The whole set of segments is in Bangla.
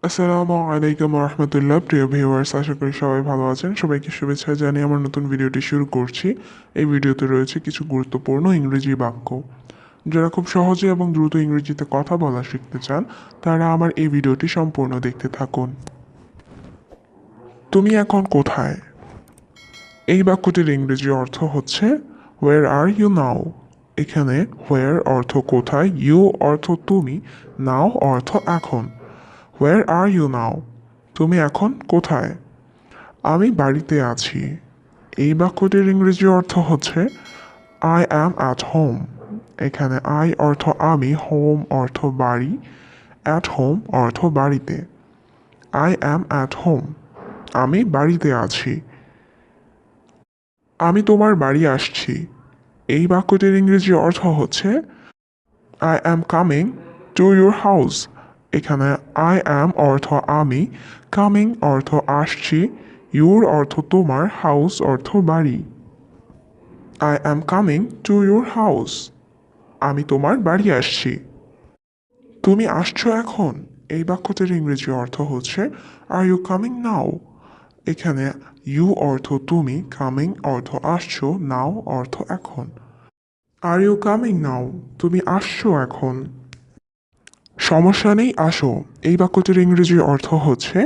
আসসালামু আলাইকুম রহমতুল্লাহ। প্রিয় ভিউয়ার্স, আশা করি সবাই ভালো আছেন। সবাইকে শুভেচ্ছা জানিয়ে আমার নতুন ভিডিওটি শুরু করছি। এই ভিডিওতে রয়েছে কিছু গুরুত্বপূর্ণ ইংরেজি বাক্য। যারা খুব সহজে এবং দ্রুত ইংরেজিতে কথা বলা শিখতে চান, তারা আমার এই ভিডিওটি সম্পূর্ণ দেখতে থাকুন। তুমি এখন কোথায়? এই বাক্যটির ইংরেজি অর্থ হচ্ছে হোয়ার আর ইউ নাও। এখানে হোয়ার অর্থ কোথায়, ইউ অর্থ তুমি, নাও অর্থ এখন। হোয়ার আর ইউ নাও? তুমি এখন কোথায়? আমি বাড়িতে আছি। এই বাক্যটির ইংরেজি অর্থ হচ্ছে আই অ্যাম অ্যাট হোম। এখানে আই অর্থ আমি, হোম অর্থ বাড়ি, অ্যাট হোম অর্থ বাড়িতে। আই অ্যাম অ্যাট হোম, আমি বাড়িতে আছি। আমি তোমার বাড়ি আসছি। এই বাক্যটির ইংরেজি অর্থ হচ্ছে I am coming to your house. এখানে আই অ্যাম অর্থ আমি, কামিং অর্থ আসছি, ইউর অর্থ তোমার, হাউস অর্থ বাড়ি। I am coming to your house, আমি তোমার বাড়ি আসছি। তুমি আসছো এখন? এই বাক্যটির ইংরেজি অর্থ হচ্ছে আর ইউ কামিং নাও। এখানে ইউ অর্থ তুমি, কামিং অর্থ আসছো, নাও অর্থ এখন। Are you coming now? তুমি আসছো এখন? সমস্যা নেই, আসো। এই বাক্যটির ইংরেজি অর্থ হচ্ছে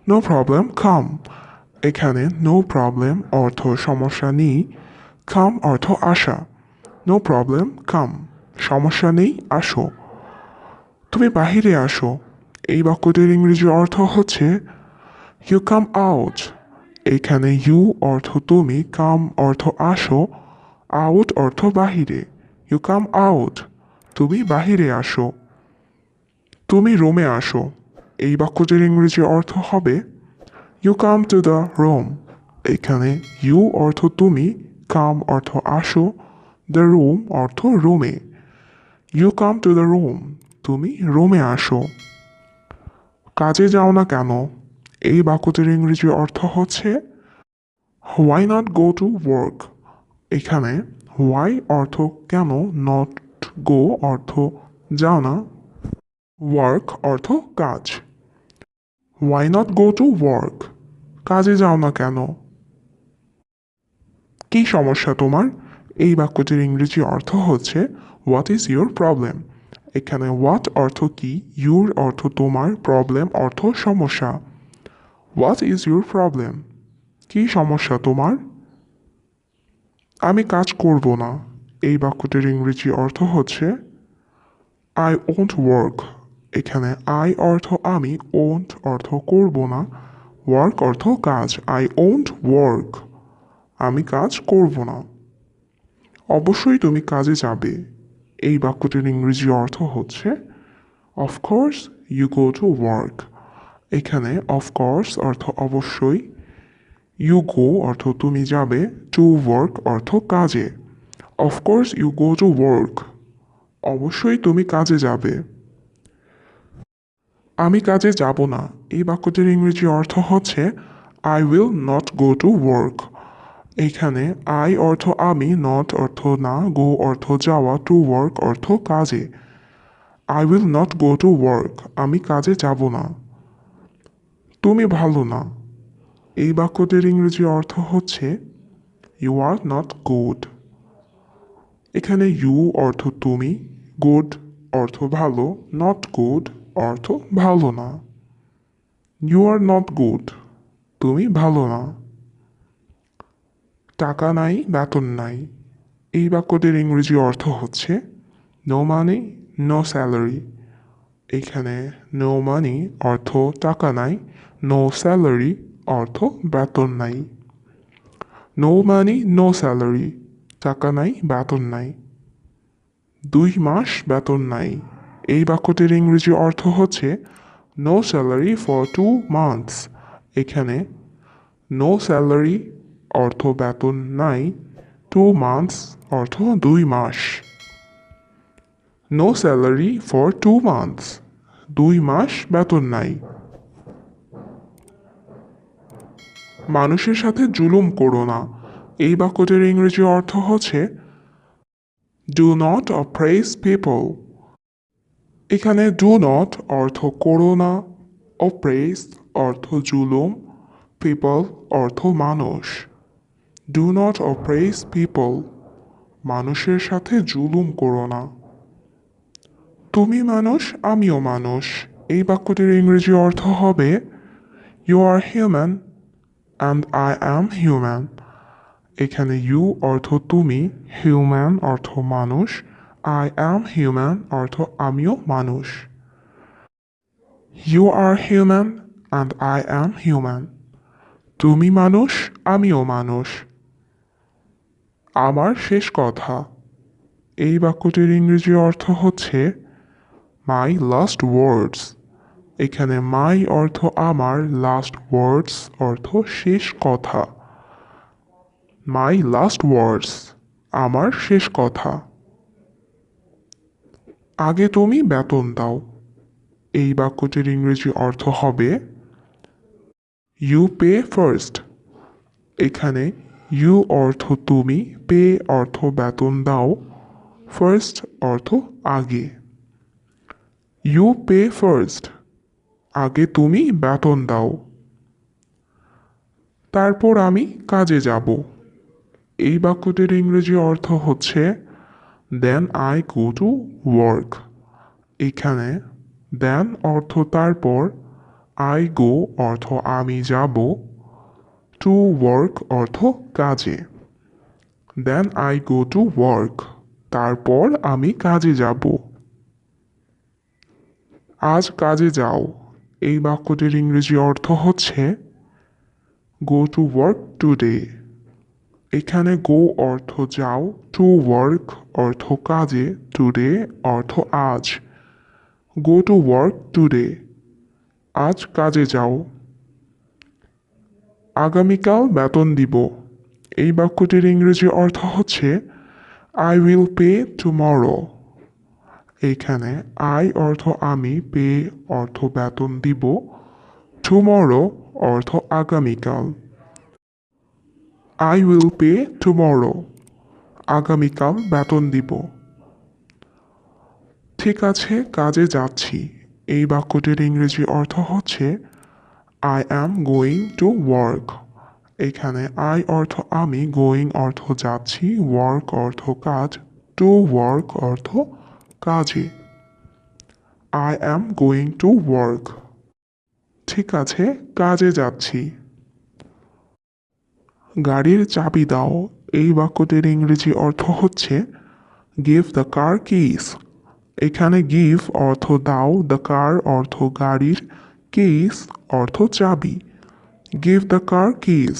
নো প্রবলেম, কাম। এখানে নো প্রবলেম অর্থ সমস্যা নেই, কাম অর্থ আসা। নো প্রবলেম, কাম, সমস্যা নেই, আসো। তুমি বাহিরে আসো। এই বাক্যটির ইংরেজি অর্থ হচ্ছে ইউ কাম আউট। এখানে ইউ অর্থ তুমি, কাম অর্থ আসো, আউট অর্থ বাহিরে। ইউ কাম আউট, তুমি বাহিরে আসো। তুমি রুমে আসো। এই বাক্যটির ইংরেজি অর্থ হবে you come to the room. এখানে ইউ অর্থ তুমি, কাম অর্থ আসো, দ্য রুম অর্থ রুমে। You come to the room, তুমি রুমে আসো। কাজে যাও না কেন? এই বাক্যটির ইংরেজি অর্থ হচ্ছে why not go to work. এখানে হোয়াই অর্থ কেন, নট গো অর্থ যাও না, ওয়ার্ক অর্থ কাজ। Why not go to work, কাজে যাও না কেন? কী সমস্যা তোমার? এই বাক্যটির ইংরেজি অর্থ হচ্ছে হোয়াট ইজ ইউর প্রবলেম। এখানে হোয়াট অর্থ কি, ইউর অর্থ তোমার, প্রবলেম অর্থ সমস্যা। What is your problem? কী সমস্যা তোমার? আমি কাজ করব না। এই বাক্যটির ইংরেজি অর্থ হচ্ছে আই ওন্ট ওয়ার্ক। এখানে আই অর্থ আমি, ওন্ট অর্থ করব না, ওয়ার্ক অর্থ কাজ। আই ওন্ট ওয়ার্ক, আমি কাজ করব না। অবশ্যই তুমি কাজে যাবে। এই বাক্যটির ইংরেজি অর্থ হচ্ছে of course you go to work. এখানে অফকোর্স অর্থ অবশ্যই, ইউ গো অর্থ তুমি যাবে, টু ওয়ার্ক অর্থ কাজে। Of course you go to work, অবশ্যই তুমি কাজে যাবে। আমি কাজে যাব না। এই বাক্যটির ইংরেজি অর্থ হচ্ছে I will not go to work. এখানে আই অর্থ আমি, নট অর্থ না, গো অর্থ যাওয়া, টু ওয়ার্ক অর্থ কাজে। I will not go to work, আমি কাজে যাব না। তুমি ভালো না। এই বাক্যটির ইংরেজি অর্থ হচ্ছে ইউ আর নট গুড। এখানে ইউ অর্থ তুমি, গুড অর্থ ভালো, নট গুড অর্থ ভালো না। ইউ আর নট গুড, তুমি ভালো না। টাকা নাই, বেতন নাই। এই বাক্যটির ইংরেজি অর্থ হচ্ছে নো মানি, নো স্যালারি। এখানে নো মানি অর্থ টাকা নাই, নো স্যালারি অর্থ বেতন নাই। নো মানি, নো স্যালারি, টাকা নাই, বেতন নাই। 2 মাস বেতন নাই। এই বাক্যটির ইংরেজি অর্থ হচ্ছে নো স্যালারি ফর 2 মান্থস। এখানে নো স্যালারি অর্থ বেতন নাই, 2 মান্থস অর্থ 2 মাস। নো স্যালারি ফর 2 মান্থস, 2 মাস বেতন নাই। মানুষের সাথে জুলুম করো না। এই বাক্যটির ইংরেজি অর্থ হচ্ছে ডু নট অপ্রেস পিপল। এখানে ডু নট অর্থ করো না, অপ্রেস অর্থ জুলুম, পিপল অর্থ মানুষ। ডু নট অপ্রেস পিপল, মানুষের সাথে জুলুম করো না। তুমি মানুষ, আমিও মানুষ। এই বাক্যটির ইংরেজি অর্থ হবে you are human and I am human. এখানে ইউ অর্থ তুমি, হিউম্যান অর্থ মানুষ, আই অ্যাম হিউম্যান অর্থ আমিও মানুষ। You are human and I am human. তুমি মানুষ, আমিও মানুষ। আমার শেষ কথা। এই বাক্যটির ইংরেজি অর্থ হচ্ছে মাই লাস্ট ওয়ার্ডস। এখানে মাই অর্থ আমার, লাস্ট ওয়ার্ডস অর্থ শেষ কথা। মাই লাস্ট ওয়ার্ডস, আমার শেষ কথা। আগে তুমি বেতন দাও। এই বাক্যটির ইংরেজি অর্থ হবে ইউ পে ফার্স্ট। এখানে ইউ অর্থ তুমি, পে অর্থ বেতন দাও, ফার্স্ট অর্থ আগে। ইউ পে ফার্স্ট, আগে তুমি বেতন দাও। তারপর আমি কাজে যাব। এই বাক্যটির ইংরেজি অর্থ হচ্ছে then I go to work. এখানে দেন অর্থ তারপর, আই গো অর্থ আমি যাব, টু ওয়ার্ক অর্থ কাজে। Then I go to work, তারপর আমি কাজে যাব। আজ কাজে যাও। এই বাক্যটির ইংরেজি অর্থ হচ্ছে গো টু ওয়ার্ক টুডে। এখানে গো অর্থ যাও, টু ওয়ার্ক অর্থ কাজে, টুডে অর্থ আজ। গো টু ওয়ার্ক টুডে, আজ কাজে যাও। আগামীকাল বেতন দিব। এই বাক্যটির ইংরেজি অর্থ হচ্ছে আই উইল পে টুমরো। এইখানে আই অর্থ আমি, পে অর্থ বেতন দিব, টুমরো অর্থ আগামীকাল। আই উইল পে টুমরো, আগামীকাল বেতন দিব। ঠিক আছে, কাজে যাচ্ছি। এই বাক্যটির ইংরেজি অর্থ হচ্ছে I am going to work. এখানে আই অর্থ আমি, গোয়িং অর্থ যাচ্ছি, ওয়ার্ক অর্থ কাজ, টু ওয়ার্ক অর্থ কাজে। I am going to work. ঠিক আছে, কাজে যাচ্ছি। গাড়ির চাবি দাও। এই বাক্যটির ইংরেজি অর্থ হচ্ছে গিভ দ্য কার কিস। এখানে গিভ অর্থ দাও, দ্য কার অর্থ গাড়ির, কিস অর্থ চাবি। গিভ দ্য কার কিস,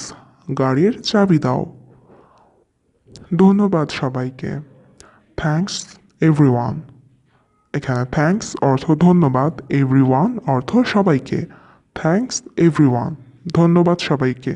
গাড়ির চাবি দাও। ধন্যবাদ সবাইকে। Thanks everyone. এখানে থ্যাঙ্কস অর্থ ধন্যবাদ, এভরিওয়ান অর্থ সবাইকে। থ্যাঙ্কস এভরিওয়ান, ধন্যবাদ সবাইকে।